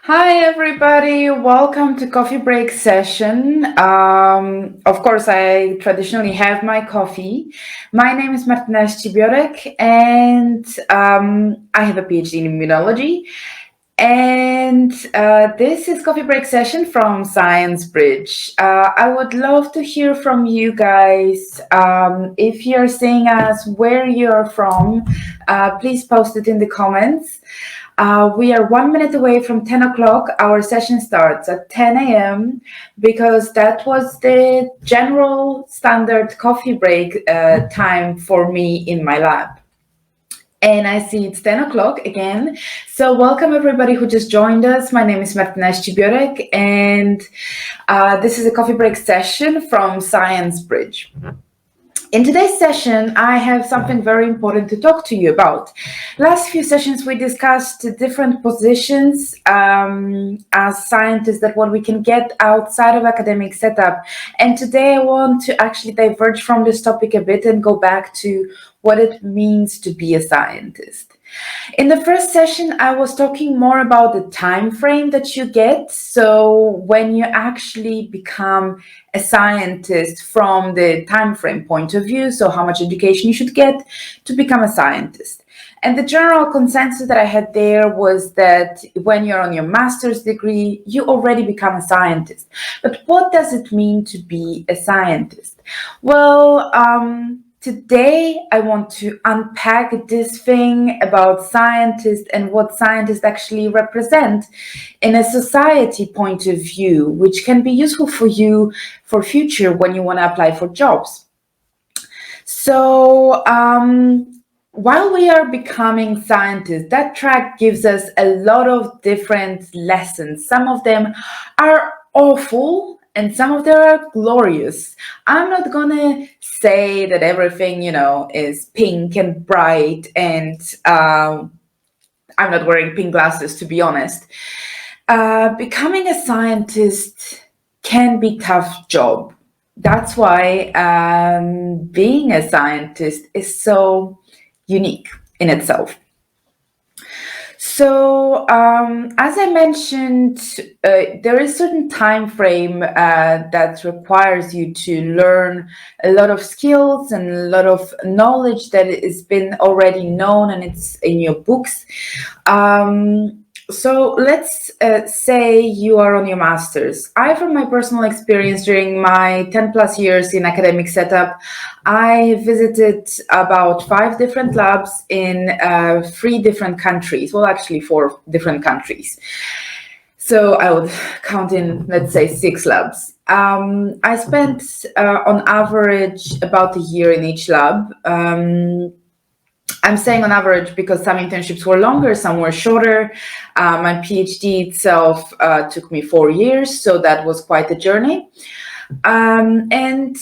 Hi, everybody. Welcome to Coffee Break Session. Of course, I traditionally have my coffee. My name is Martina Szczybiorek, and I have a PhD in immunology. And this is Coffee Break Session from Science Bridge. I would love to hear from you guys. If you're seeing us, where you're from, please post it in the comments. We are 1 minute away from 10 o'clock. Our session starts at 10 a.m. because that was the general standard coffee break time for me in my lab. And I see it's 10 o'clock again. So welcome everybody who just joined us. My name is Martina Szczybiorek, and this is a coffee break session from Science Bridge. In today's session, I have something very important to talk to you about. Last few sessions, we discussed different positions as scientists, that what we can get outside of academic setup. And today I want to actually diverge from this topic a bit and go back to what it means to be a scientist. In the first session, I was talking more about the time frame that you get. So when you actually become a scientist from the time frame point of view, so how much education you should get to become a scientist. And the general consensus that I had there was that when you're on your master's degree, you already become a scientist. But what does it mean to be a scientist? Well, today, I want to unpack this thing about scientists and what scientists actually represent in a society point of view, which can be useful for you for future when you want to apply for jobs. So, while we are becoming scientists, that track gives us a lot of different lessons. Some of them are awful and some of them are glorious. I'm not gonna say that everything, is pink and bright, and I'm not wearing pink glasses, to be honest. Becoming a scientist can be a tough job. That's why being a scientist is so unique in itself. So, as I mentioned, there is a certain time frame that requires you to learn a lot of skills and a lot of knowledge that has been already known and it's in your books. So let's say you are on your master's. From my personal experience during my 10 plus years in academic setup, I visited about 5 different labs in 3 different countries. Well, actually 4 different countries. So I would count in, let's say, 6 labs. I spent on average about a year in each lab. I'm saying on average because some internships were longer, some were shorter. My PhD itself took me 4 years, so that was quite a journey. And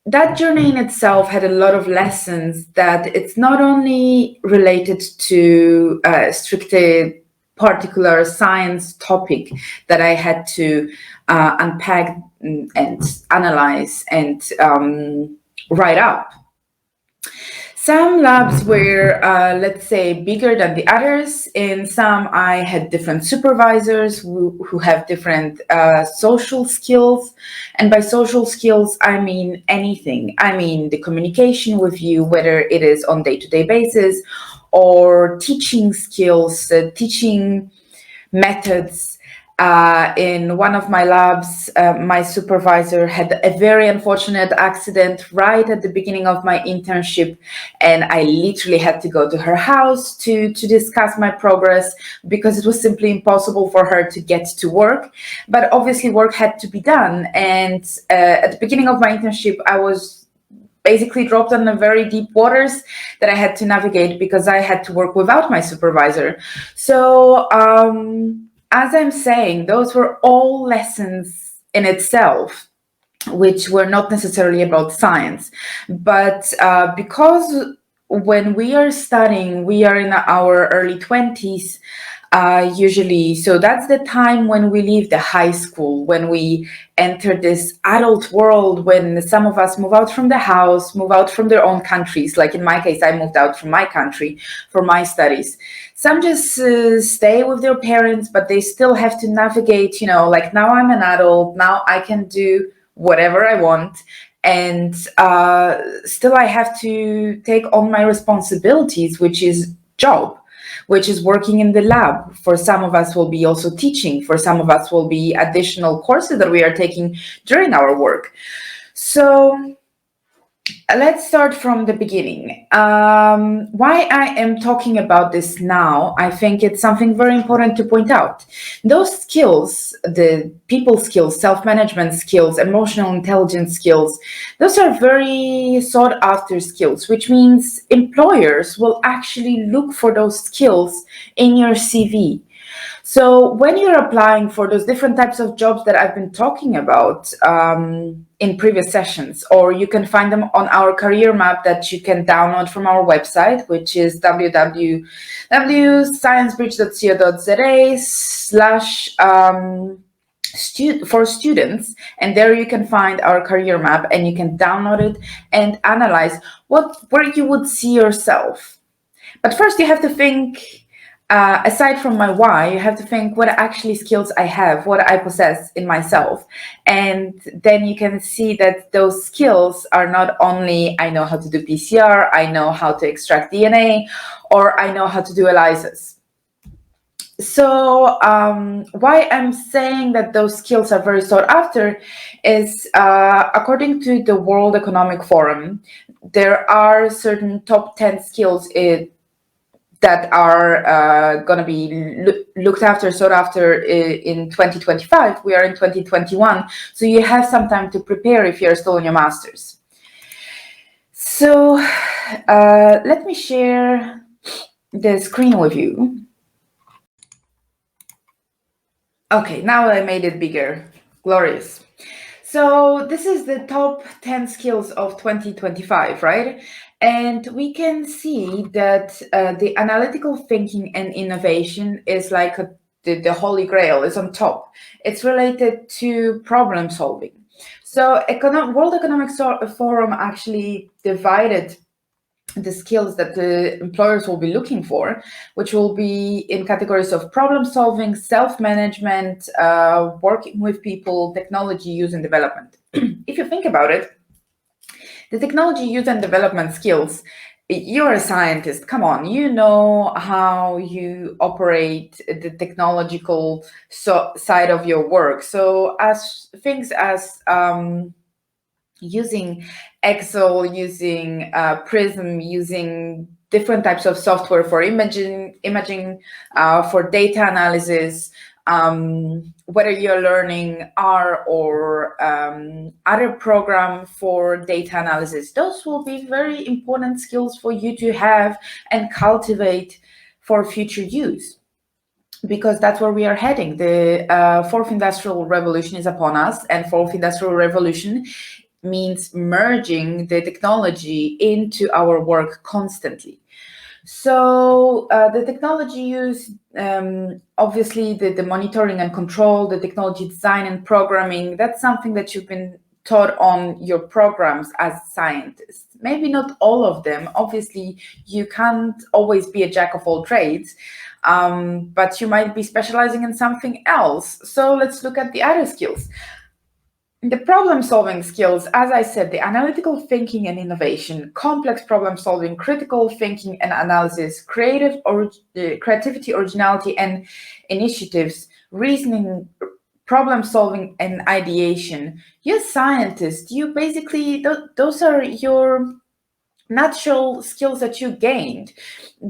that journey in itself had a lot of lessons that it's not only related to strictly particular science topic that I had to unpack and analyze and write up. Some labs were, let's say, bigger than the others. In some, I had different supervisors who have different social skills. And by social skills, I mean anything. I mean the communication with you, whether it is on day-to-day basis, or teaching skills, teaching methods. In one of my labs, my supervisor had a very unfortunate accident right at the beginning of my internship, and I literally had to go to her house to discuss my progress because it was simply impossible for her to get to work. But obviously work had to be done, and at the beginning of my internship, I was basically dropped on the very deep waters that I had to navigate because I had to work without my supervisor. So, as I'm saying, those were all lessons in itself, which were not necessarily about science. But because when we are studying, we are in our early 20s, Usually. So that's the time when we leave the high school, when we enter this adult world, when some of us move out from the house, move out from their own countries. Like in my case, I moved out from my country for my studies. Some just stay with their parents, but they still have to navigate, like now I'm an adult, now I can do whatever I want. And still I have to take on my responsibilities, which is job, which is working in the lab. For some of us will be also teaching. For some of us will be additional courses that we are taking during our work. So let's start from the beginning. Why I am talking about this now, I think it's something very important to point out. Those skills, the people skills, self-management skills, emotional intelligence skills, those are very sought after skills, which means employers will actually look for those skills in your CV. So when you're applying for those different types of jobs that I've been talking about in previous sessions, or you can find them on our career map that you can download from our website, which is www.sciencebridge.co.za/for students, and there you can find our career map and you can download it and analyze where you would see yourself. But first you have to think, aside from my why, you have to think what actually skills I have, what I possess in myself. And then you can see that those skills are not only I know how to do PCR, I know how to extract DNA, or I know how to do ELISAs. So why I'm saying that those skills are very sought after is according to the World Economic Forum, there are certain top 10 skills that are going to be looked after, sought after in 2025. We are in 2021, so you have some time to prepare if you're still in your master's. So let me share the screen with you. Okay, now I made it bigger. Glorious. So this is the top 10 skills of 2025, right? And we can see that the analytical thinking and innovation is like the holy grail, is on top. It's related to problem solving. So World Economic Forum actually divided the skills that the employers will be looking for, which will be in categories of problem solving, self-management, working with people, technology use and development. If you think about it, the technology use and development skills, you're a scientist, come on, you know how you operate the technological side of your work. So as things as using Excel, using Prism, using different types of software for imaging, for data analysis, whether you're learning R or other program for data analysis, those will be very important skills for you to have and cultivate for future use, because that's where we are heading. The fourth industrial revolution is upon us, and fourth industrial revolution means merging the technology into our work constantly. So the technology use, obviously the monitoring and control, the technology design and programming, that's something that you've been taught on your programs as scientists. Maybe not all of them. Obviously, you can't always be a jack of all trades, but you might be specializing in something else. So let's look at the other skills. The problem-solving skills, as I said, the analytical thinking and innovation, complex problem-solving, critical thinking and analysis, creativity, originality, and initiatives, reasoning, problem-solving, and ideation. You're a scientist. You basically, those are your natural skills that you gained,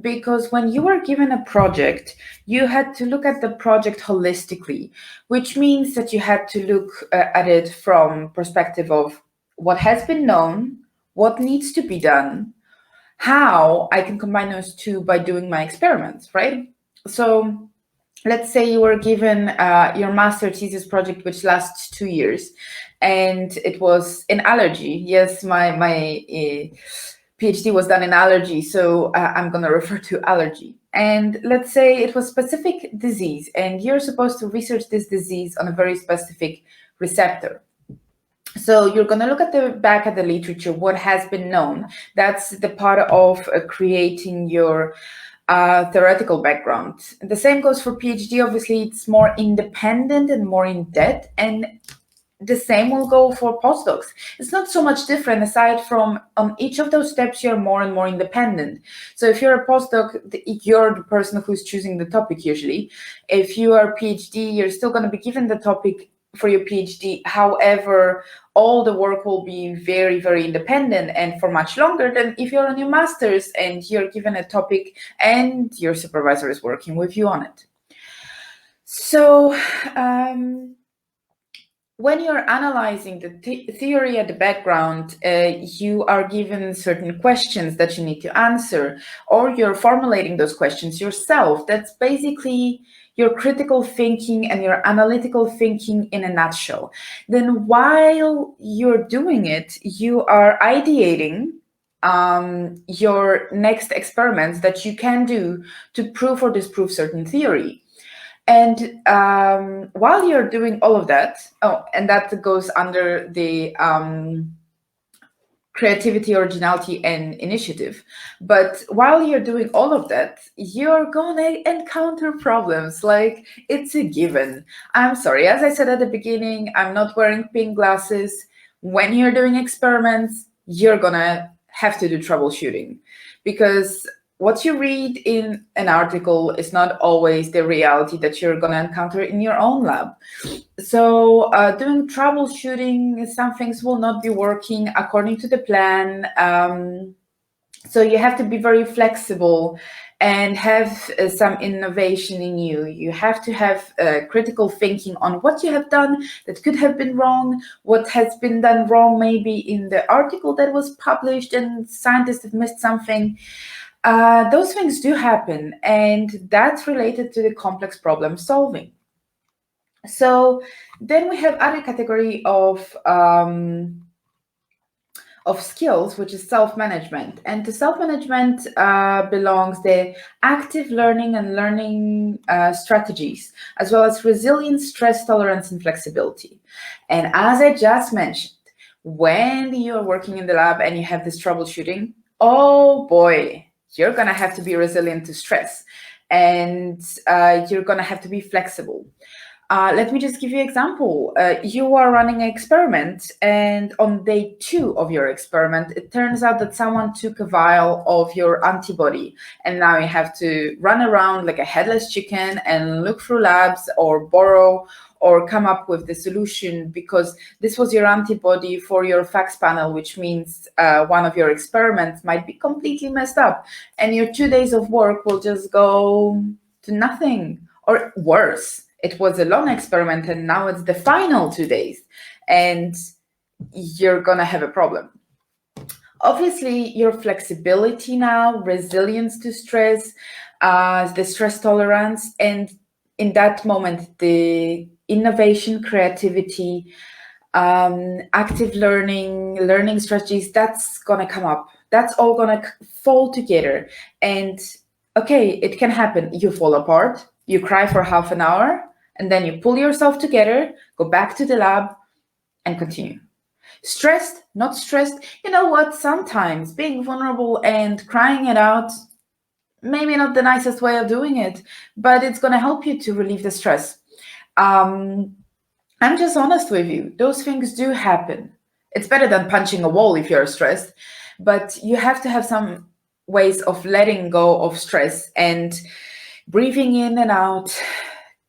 because when you were given a project, you had to look at the project holistically, which means that you had to look at it from perspective of what has been known, what needs to be done, how I can combine those two by doing my experiments, right? So let's say you were given your master thesis project, which lasts 2 years, and it was in allergy. Yes, my PhD was done in allergy, so I'm going to refer to allergy. And let's say it was specific disease, and you're supposed to research this disease on a very specific receptor. So you're going to look at the back of the literature, what has been known. That's the part of creating your theoretical background. The same goes for PhD. Obviously, it's more independent and more in depth, and the same will go for postdocs. It's not so much different, aside from on each of those steps, you're more and more independent. So if you're a postdoc, you're the person who's choosing the topic usually. If you are a PhD, you're still going to be given the topic for your PhD. However, all the work will be very, very independent and for much longer than if you're on your master's and you're given a topic and your supervisor is working with you on it. So, when you're analyzing the theory at the background, you are given certain questions that you need to answer, or you're formulating those questions yourself. That's basically your critical thinking and your analytical thinking in a nutshell. Then while you're doing it, you are ideating your next experiments that you can do to prove or disprove certain theory. And while you're doing all of that, and that goes under the creativity, originality, and initiative. But while you're doing all of that, you're going to encounter problems. Like, it's a given. I'm sorry, as I said at the beginning, I'm not wearing pink glasses. When you're doing experiments, you're going to have to do troubleshooting, because what you read in an article is not always the reality that you're going to encounter in your own lab. So doing troubleshooting, some things will not be working according to the plan. So you have to be very flexible and have some innovation in you. You have to have critical thinking on what you have done that could have been wrong, what has been done wrong maybe in the article that was published and scientists have missed something. Those things do happen, and that's related to the complex problem solving. So then we have other category of skills, which is self-management. And to self-management belongs the active learning and learning strategies, as well as resilience, stress tolerance, and flexibility. And as I just mentioned, when you're working in the lab and you have this troubleshooting, oh boy, you're going to have to be resilient to stress, and you're going to have to be flexible. Let me just give you an example. You are running an experiment, and on day 2 of your experiment, it turns out that someone took a vial of your antibody, and now you have to run around like a headless chicken and look through labs or borrow or come up with the solution, because this was your antibody for your fax panel, which means one of your experiments might be completely messed up, and your 2 days of work will just go to nothing, or worse. It was a long experiment and now it's the final 2 days, and you're going to have a problem. Obviously, your flexibility now, resilience to stress, the stress tolerance, and in that moment, the innovation, creativity, active learning strategies, that's going to come up. That's all going to fall together. And okay, it can happen. You fall apart, you cry for half an hour, and then you pull yourself together, go back to the lab, and continue. Stressed, not stressed. You know what? Sometimes being vulnerable and crying it out, maybe not the nicest way of doing it, but it's going to help you to relieve the stress. I'm just honest with you. Those things do happen. It's better than punching a wall if you're stressed, but you have to have some ways of letting go of stress and breathing in and out,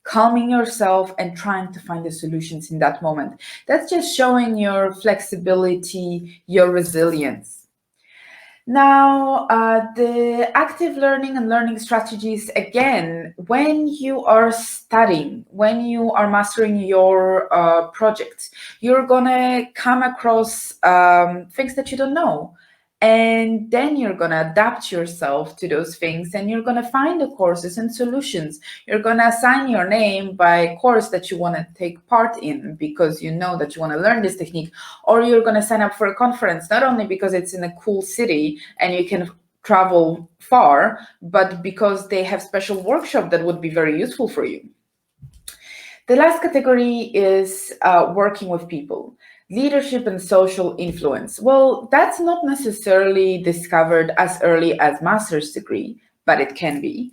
calming yourself and trying to find the solutions in that moment. That's just showing your flexibility, your resilience. Now, the active learning and learning strategies, again, when you are studying, when you are mastering your projects, you're going to come across things that you don't know. And then you're going to adapt yourself to those things, and you're going to find the courses and solutions. You're going to assign your name by course that you want to take part in because you know that you want to learn this technique, or you're going to sign up for a conference, not only because it's in a cool city and you can travel far, but because they have special workshop that would be very useful for you. The last category is working with people. Leadership and social influence. Well, that's not necessarily discovered as early as master's degree, but it can be.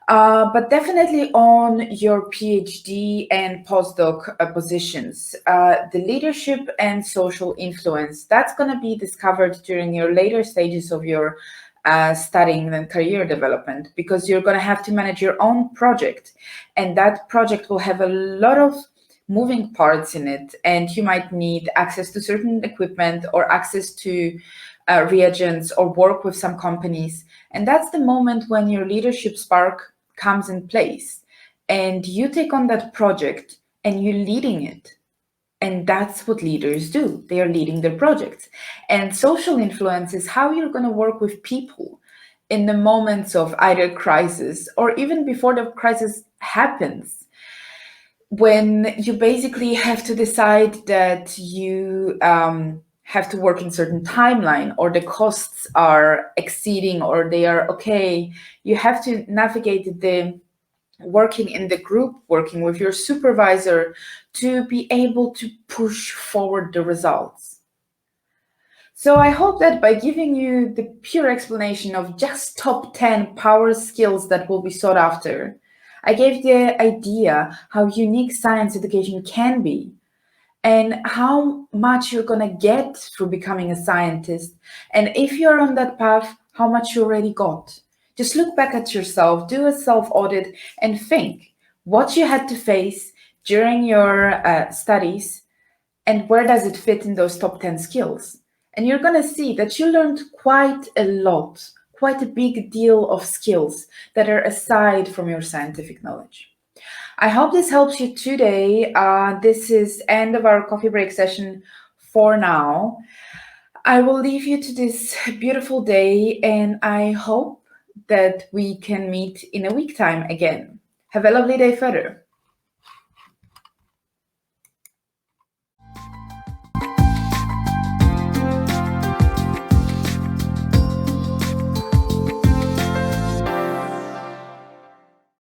But definitely on your PhD and postdoc positions, the leadership and social influence, that's going to be discovered during your later stages of your studying and career development, because you're going to have to manage your own project, and that project will have a lot of moving parts in it, and you might need access to certain equipment or access to reagents or work with some companies. And that's the moment when your leadership spark comes in place and you take on that project and you're leading it. And that's what leaders do. They are leading their projects. And social influence is how you're going to work with people in the moments of either crisis or even before the crisis happens, when you basically have to decide that you have to work in certain timeline, or the costs are exceeding, or they are okay. You have to navigate the working in the group, working with your supervisor to be able to push forward the results. So I hope that by giving you the pure explanation of just top 10 power skills that will be sought after, I gave the idea how unique science education can be and how much you're going to get through becoming a scientist. And if you're on that path, how much you already got. Just look back at yourself, do a self-audit, and think what you had to face during your studies and where does it fit in those top 10 skills. And you're going to see that you learned quite a lot, quite a big deal of skills that are aside from your scientific knowledge. I hope this helps you today. This is end of our coffee break session for now. I will leave you to this beautiful day, and I hope that we can meet in a week time again. Have a lovely day further.